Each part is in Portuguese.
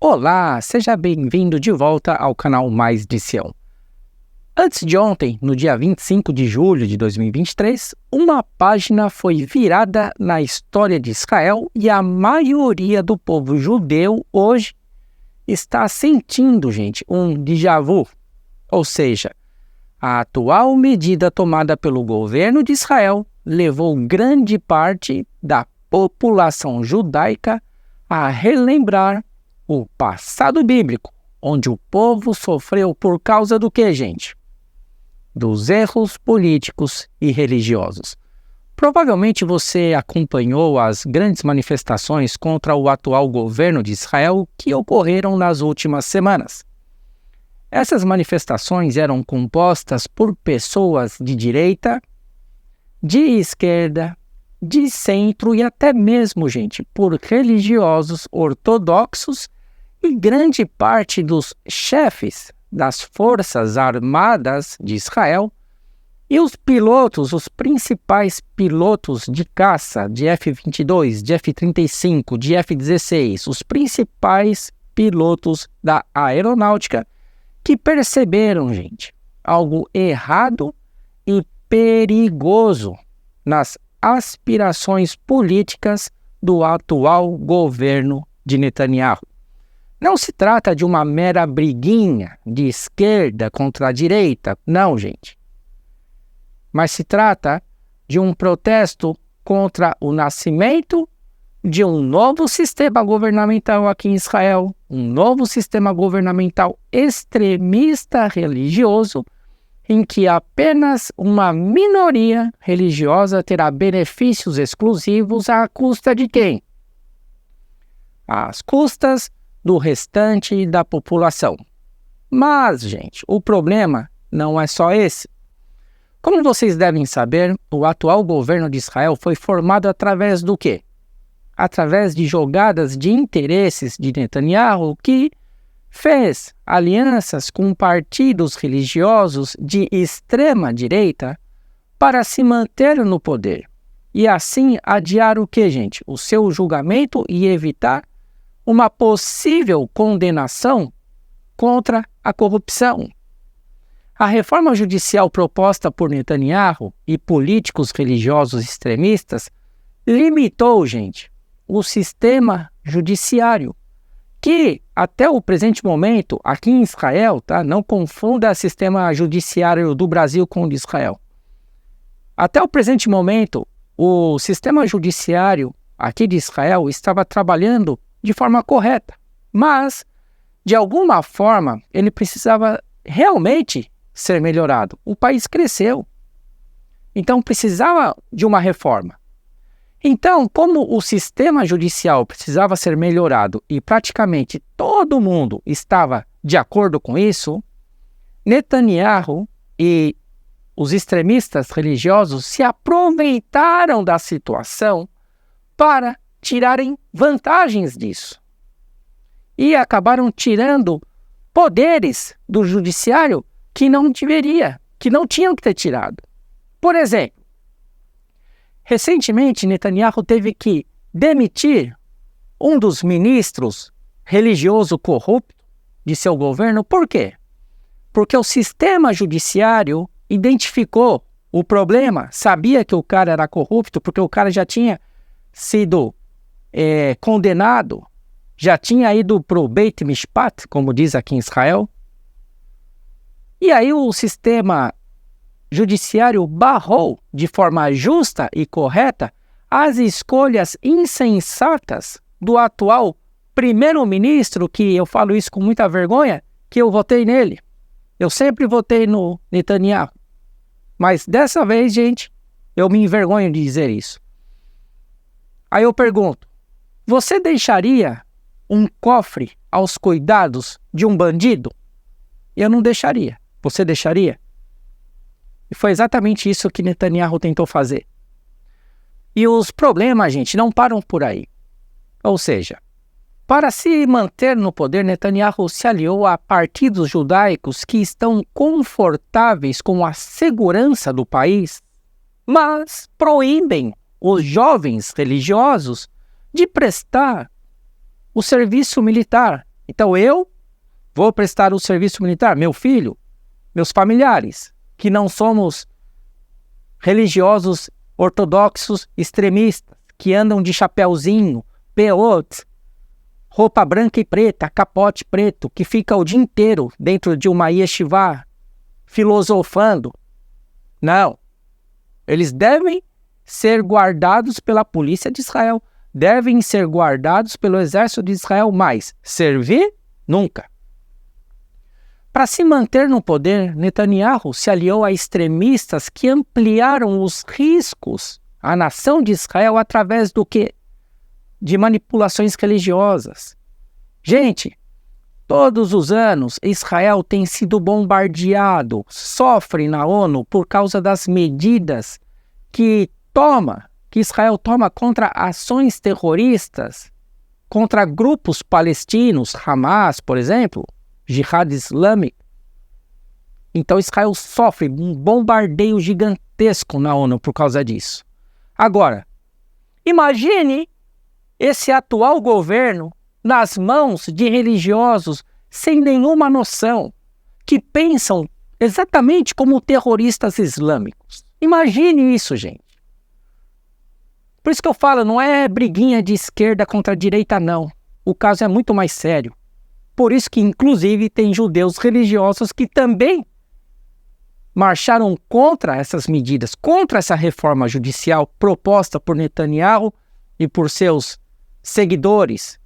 Olá, seja bem-vindo de volta ao canal Mais de Sião. Antes de ontem, no dia 25 de julho de 2023, uma página foi virada na história de Israel e a maioria do povo judeu hoje está sentindo, um déjà vu. Ou seja, a atual medida tomada pelo governo de Israel levou grande parte da população judaica a relembrar o passado bíblico, onde o povo sofreu por causa do que, gente? Dos erros políticos e religiosos. Provavelmente você acompanhou as grandes manifestações contra o atual governo de Israel que ocorreram nas últimas semanas. Essas manifestações eram compostas por pessoas de direita, de esquerda, de centro e até mesmo, por religiosos ortodoxos e grande parte dos chefes das Forças Armadas de Israel e os pilotos, os principais pilotos de caça de F-22, de F-35, de F-16, os principais pilotos da aeronáutica que perceberam, algo errado e perigoso nas aspirações políticas do atual governo de Netanyahu. Não se trata de uma mera briguinha de esquerda contra a direita, não, mas se trata de um protesto contra o nascimento de um novo sistema governamental aqui em Israel, um novo sistema governamental extremista religioso, em que apenas uma minoria religiosa terá benefícios exclusivos à custa de quem? Às custas do restante da população. Mas, o problema não é só esse. Como vocês devem saber, o atual governo de Israel foi formado através do quê? Através de jogadas de interesses de Netanyahu, que fez alianças com partidos religiosos de extrema direita para se manter no poder e assim adiar o que, o seu julgamento e evitar uma possível condenação contra a corrupção. A reforma judicial proposta por Netanyahu e políticos religiosos extremistas limitou, o sistema judiciário, que até o presente momento, aqui em Israel, não confunda o sistema judiciário do Brasil com o de Israel. Até o presente momento, o sistema judiciário aqui de Israel estava trabalhando de forma correta, mas, de alguma forma, ele precisava realmente ser melhorado. O país cresceu, então precisava de uma reforma. Então, como o sistema judicial precisava ser melhorado e praticamente todo mundo estava de acordo com isso, Netanyahu e os extremistas religiosos se aproveitaram da situação para tirarem vantagens disso. E acabaram tirando poderes do judiciário que não tinham que ter tirado. Por exemplo, recentemente Netanyahu teve que demitir um dos ministros religioso corrupto de seu governo. Por quê? Porque o sistema judiciário identificou o problema, sabia que o cara era corrupto, porque o cara já tinha sido condenado, já tinha ido para o Beit Mishpat, como diz aqui em Israel. E aí o sistema judiciário barrou de forma justa e correta as escolhas insensatas do atual primeiro-ministro, que eu falo isso com muita vergonha, que eu votei nele. Eu sempre votei no Netanyahu. Mas dessa vez, eu me envergonho de dizer isso. Aí eu pergunto, você deixaria um cofre aos cuidados de um bandido? Eu não deixaria. Você deixaria? E foi exatamente isso que Netanyahu tentou fazer. E os problemas, não param por aí. Ou seja, para se manter no poder, Netanyahu se aliou a partidos judaicos que estão confortáveis com a segurança do país, mas proíbem os jovens religiosos de prestar o serviço militar Então eu vou prestar o serviço militar, meu filho, meus familiares, que não somos religiosos ortodoxos extremistas, que andam de chapéuzinho, peote, roupa branca e preta, capote preto, que fica o dia inteiro dentro de uma yeshiva, filosofando. Não. Eles devem ser guardados pela polícia de Israel, devem ser guardados pelo exército de Israel, mas servir? Nunca. Para se manter no poder, Netanyahu se aliou a extremistas que ampliaram os riscos à nação de Israel através do quê? De manipulações religiosas. Gente, todos os anos Israel tem sido bombardeado, sofre na ONU por causa das medidas que Israel toma contra ações terroristas, contra grupos palestinos, Hamas, por exemplo, Jihad Islâmico. Então Israel sofre um bombardeio gigantesco na ONU por causa disso. Agora, imagine esse atual governo nas mãos de religiosos sem nenhuma noção, que pensam exatamente como terroristas islâmicos. Imagine isso, gente. Por isso que eu falo, não é briguinha de esquerda contra direita, não. O caso é muito mais sério. Por isso que, inclusive, tem judeus religiosos que também marcharam contra essas medidas, contra essa reforma judicial proposta por Netanyahu e por seus seguidores.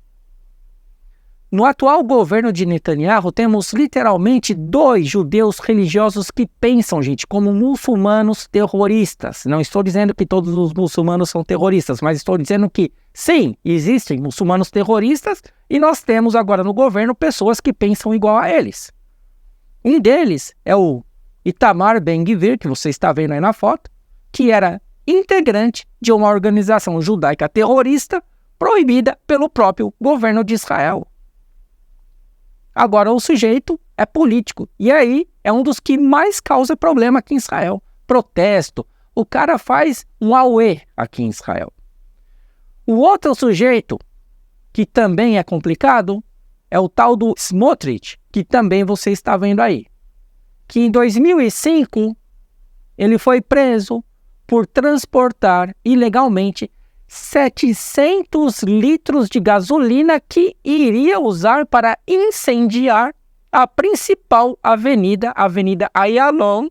No atual governo de Netanyahu, temos literalmente 2 judeus religiosos que pensam, gente, como muçulmanos terroristas. Não estou dizendo que todos os muçulmanos são terroristas, mas estou dizendo que, sim, existem muçulmanos terroristas e nós temos agora no governo pessoas que pensam igual a eles. Um deles é o Itamar Ben-Gvir, que você está vendo aí na foto, que era integrante de uma organização judaica terrorista proibida pelo próprio governo de Israel. Agora o sujeito é político, e aí é um dos que mais causa problema aqui em Israel. Protesto, o cara faz um auê aqui em Israel. O outro sujeito, que também é complicado, é o tal do Smotrich, que também você está vendo aí. Que em 2005, ele foi preso por transportar ilegalmente 700 litros de gasolina que iria usar para incendiar a principal avenida, a Avenida Ayalon,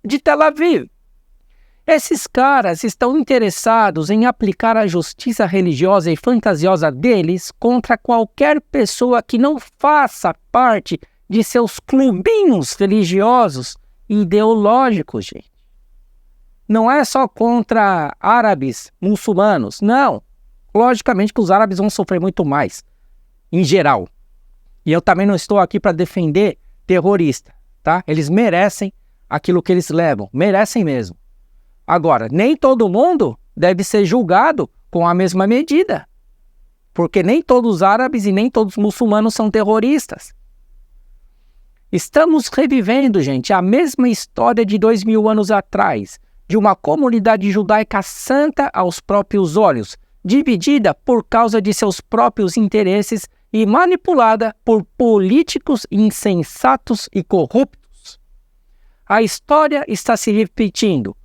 de Tel Aviv. Esses caras estão interessados em aplicar a justiça religiosa e fantasiosa deles contra qualquer pessoa que não faça parte de seus clubinhos religiosos e ideológicos, gente. Não é só contra árabes, muçulmanos, não. Logicamente que os árabes vão sofrer muito mais, em geral. E eu também não estou aqui para defender terrorista, tá? Eles merecem aquilo que eles levam, merecem mesmo. Agora, nem todo mundo deve ser julgado com a mesma medida, porque nem todos os árabes e nem todos os muçulmanos são terroristas. Estamos revivendo, gente, a mesma história de 2000 anos atrás, de uma comunidade judaica santa aos próprios olhos, dividida por causa de seus próprios interesses e manipulada por políticos insensatos e corruptos. A história está se repetindo,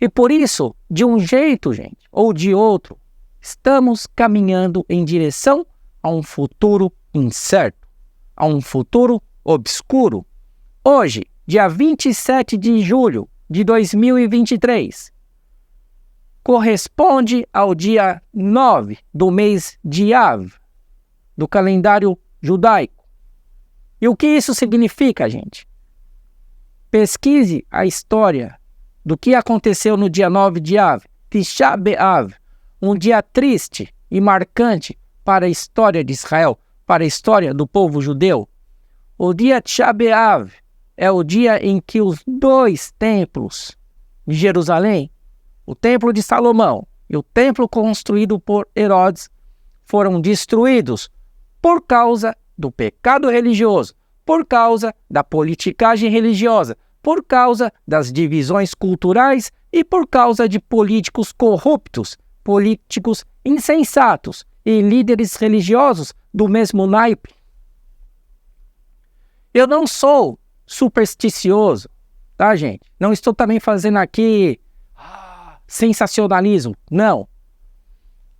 e por isso, de um jeito, gente, ou de outro, estamos caminhando em direção a um futuro incerto, a um futuro obscuro. Hoje, dia 27 de julho de 2023, corresponde ao dia 9 do mês de Av, do calendário judaico. E o que isso significa, gente? Pesquise a história do que aconteceu no dia 9 de Av, Tisha B'Av, um dia triste e marcante para a história de Israel, para a história do povo judeu. O dia Tisha B'Av é o dia em que os 2 templos de Jerusalém, o templo de Salomão e o templo construído por Herodes, foram destruídos por causa do pecado religioso, por causa da politicagem religiosa, por causa das divisões culturais e por causa de políticos corruptos, políticos insensatos e líderes religiosos do mesmo naipe. Eu não sou supersticioso, tá, gente? Não estou também fazendo aqui sensacionalismo, não.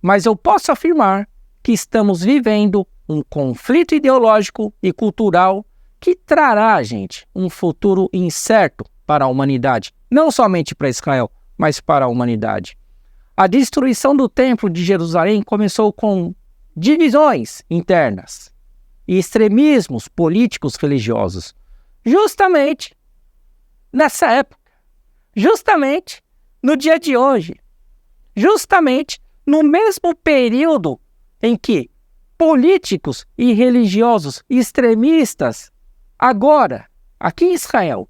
Mas eu posso afirmar que estamos vivendo um conflito ideológico e cultural que trará, gente, um futuro incerto para a humanidade. Não somente para Israel, mas para a humanidade. A destruição do Templo de Jerusalém começou com divisões internas e extremismos políticos religiosos, justamente nessa época, justamente no dia de hoje, justamente no mesmo período em que políticos e religiosos extremistas, agora, aqui em Israel,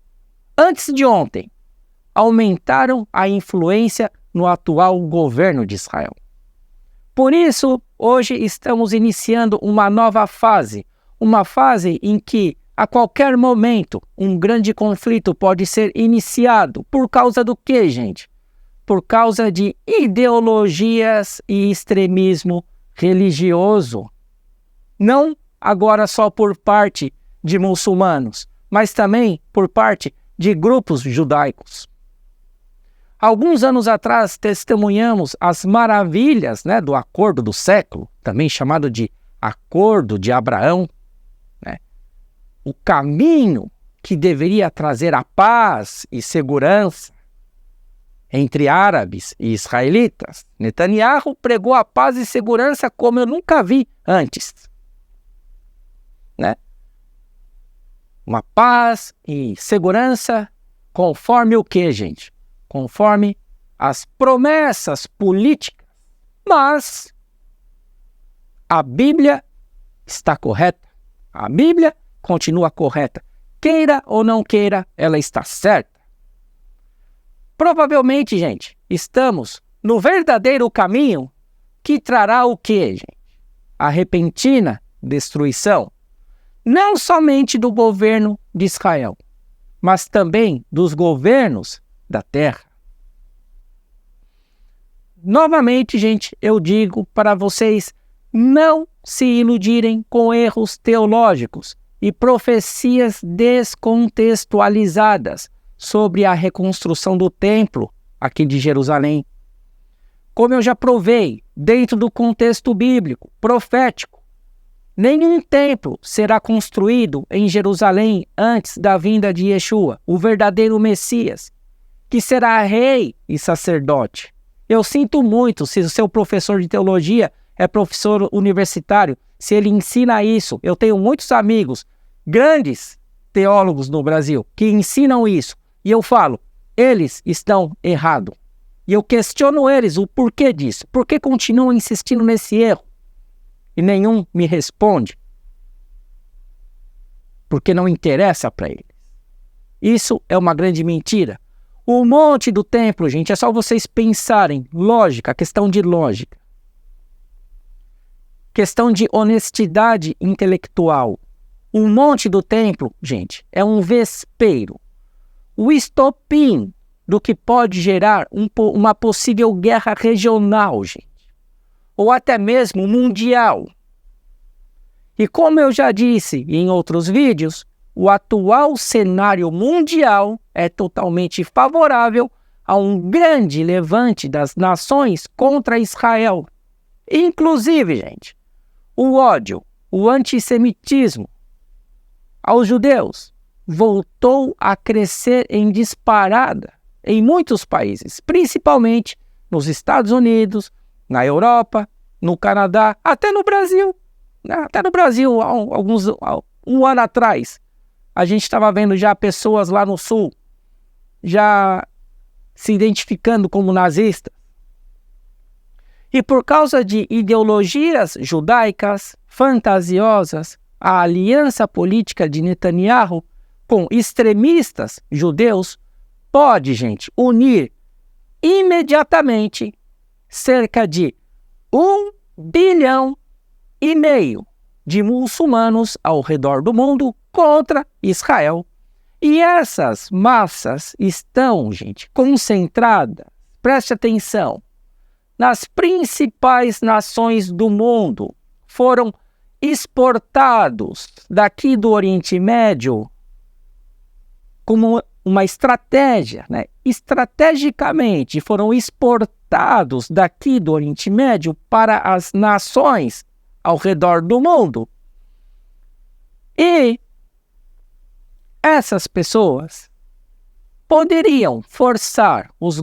antes de ontem, aumentaram a influência no atual governo de Israel. Por isso, hoje estamos iniciando uma nova fase, uma fase em que, a qualquer momento, um grande conflito pode ser iniciado. Por causa do quê, gente? Por causa de ideologias e extremismo religioso. Não agora só por parte de muçulmanos, mas também por parte de grupos judaicos. Alguns anos atrás, testemunhamos as maravilhas, do Acordo do Século, também chamado de Acordo de Abraão, o caminho que deveria trazer a paz e segurança entre árabes e israelitas. Netanyahu pregou a paz e segurança como eu nunca vi antes. Uma paz e segurança conforme o quê, gente? Conforme as promessas políticas. Mas a Bíblia está correta. A Bíblia continua correta. Queira ou não queira, ela está certa. Provavelmente, gente, estamos no verdadeiro caminho que trará o quê, gente? A repentina destruição, não somente do governo de Israel, mas também dos governos da terra. Novamente, gente, eu digo para vocês não se iludirem com erros teológicos e profecias descontextualizadas sobre a reconstrução do templo aqui de Jerusalém. Como eu já provei, dentro do contexto bíblico, profético, nenhum templo será construído em Jerusalém antes da vinda de Yeshua, o verdadeiro Messias, que será rei e sacerdote. Eu sinto muito se o seu professor de teologia é professor universitário, se ele ensina isso. Eu tenho muitos amigos, grandes teólogos no Brasil, que ensinam isso. E eu falo, eles estão errados. E eu questiono eles o porquê disso. Por que continuam insistindo nesse erro? E nenhum me responde. Porque não interessa para eles. Isso é uma grande mentira. O monte do templo, gente, é só vocês pensarem. Lógica, questão de lógica. Questão de honestidade intelectual. O monte do templo, gente, é um vespeiro. O estopim do que pode gerar uma possível guerra regional, gente. Ou até mesmo mundial. E como eu já disse em outros vídeos, o atual cenário mundial é totalmente favorável a um grande levante das nações contra Israel. Inclusive, gente, o ódio, o antissemitismo aos judeus voltou a crescer em disparada em muitos países, principalmente nos Estados Unidos, na Europa, no Canadá, até no Brasil. Até no Brasil, um ano atrás, a gente estava vendo já pessoas lá no Sul já se identificando como nazistas. E por causa de ideologias judaicas fantasiosas, a aliança política de Netanyahu com extremistas judeus pode, gente, unir imediatamente cerca de 1,5 bilhão de muçulmanos ao redor do mundo contra Israel. E essas massas estão, gente, concentradas, preste atenção, nas principais nações do mundo. Foram exportados daqui do Oriente Médio como uma estratégia, né? Estrategicamente foram exportados daqui do Oriente Médio para as nações ao redor do mundo. E essas pessoas podem forçar os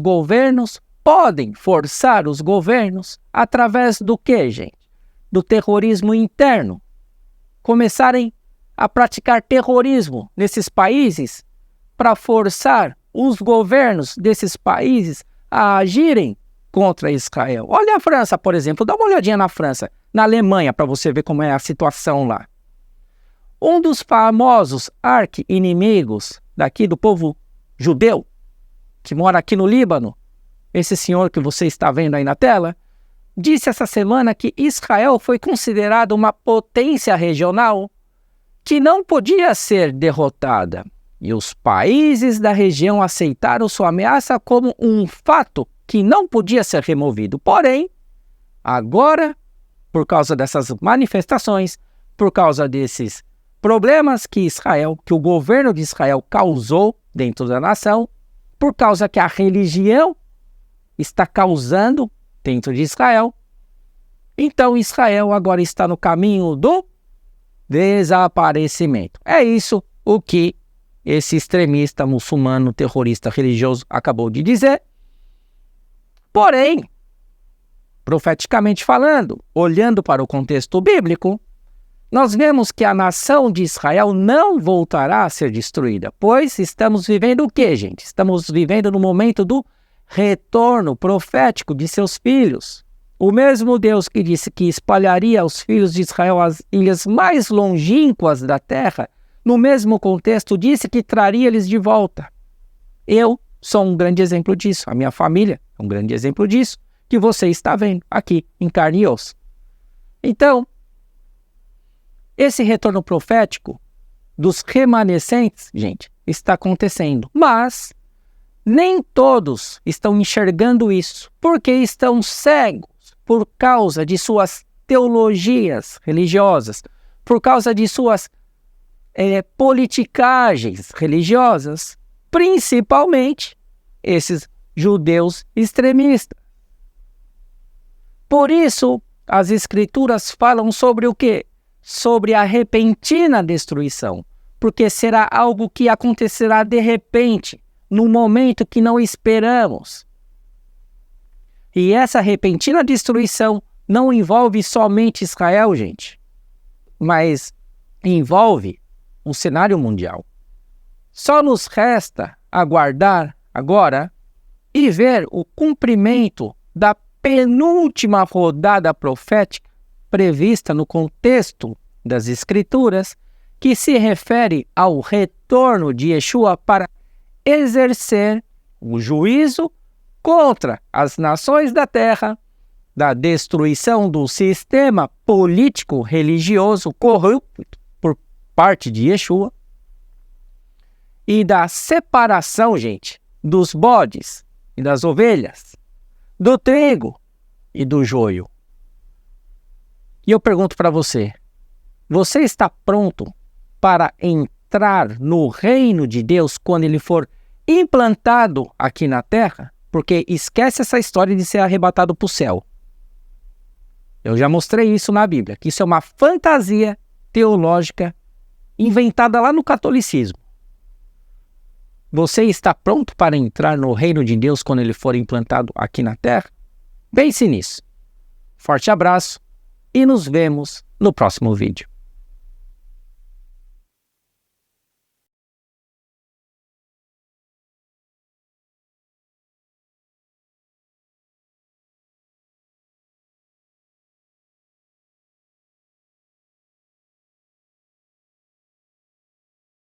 governos através do quê, gente? Do terrorismo interno. Começarem a praticar terrorismo nesses países para forçar os governos desses países a agirem contra Israel. Olha a França, por exemplo. Dá uma olhadinha na França, na Alemanha, para você ver como é a situação lá. Um dos famosos arqui-inimigos daqui do povo judeu, que mora aqui no Líbano, esse senhor que você está vendo aí na tela, disse essa semana que Israel foi considerada uma potência regional que não podia ser derrotada. E os países da região aceitaram sua ameaça como um fato que não podia ser removido. Porém, agora, por causa dessas manifestações, por causa desses problemas que o governo de Israel causou dentro da nação, por causa que a religião está causando dentro de Israel, então Israel agora está no caminho do desaparecimento. É isso o que esse extremista muçulmano, terrorista religioso acabou de dizer. Porém, profeticamente falando, olhando para o contexto bíblico, nós vemos que a nação de Israel não voltará a ser destruída, pois estamos vivendo o quê, gente? Estamos vivendo no momento do retorno profético de seus filhos. O mesmo Deus que disse que espalharia os filhos de Israel às ilhas mais longínquas da terra, no mesmo contexto disse que traria eles de volta. Eu sou um grande exemplo disso, a minha família é um grande exemplo disso, que você está vendo aqui em carne e osso. Então, esse retorno profético dos remanescentes, gente, está acontecendo. Mas nem todos estão enxergando isso, porque estão cegos por causa de suas teologias religiosas, por causa de suas politicagens religiosas, principalmente esses judeus extremistas. Por isso, as escrituras falam sobre o quê? Sobre a repentina destruição, porque será algo que acontecerá de repente, num momento que não esperamos. E essa repentina destruição não envolve somente Israel, gente, mas envolve um cenário mundial. Só nos resta aguardar agora e ver o cumprimento da penúltima rodada profética prevista no contexto das Escrituras, que se refere ao retorno de Yeshua para exercer o juízo contra as nações da terra, da destruição do sistema político-religioso corrupto por parte de Yeshua e da separação, gente, dos bodes e das ovelhas, do trigo e do joio. E eu pergunto para você, você está pronto para entrar no reino de Deus quando ele for implantado aqui na terra? Porque esquece essa história de ser arrebatado para o céu. Eu já mostrei isso na Bíblia, que isso é uma fantasia teológica inventada lá no catolicismo. Você está pronto para entrar no reino de Deus quando ele for implantado aqui na terra? Pense nisso. Forte abraço e nos vemos no próximo vídeo.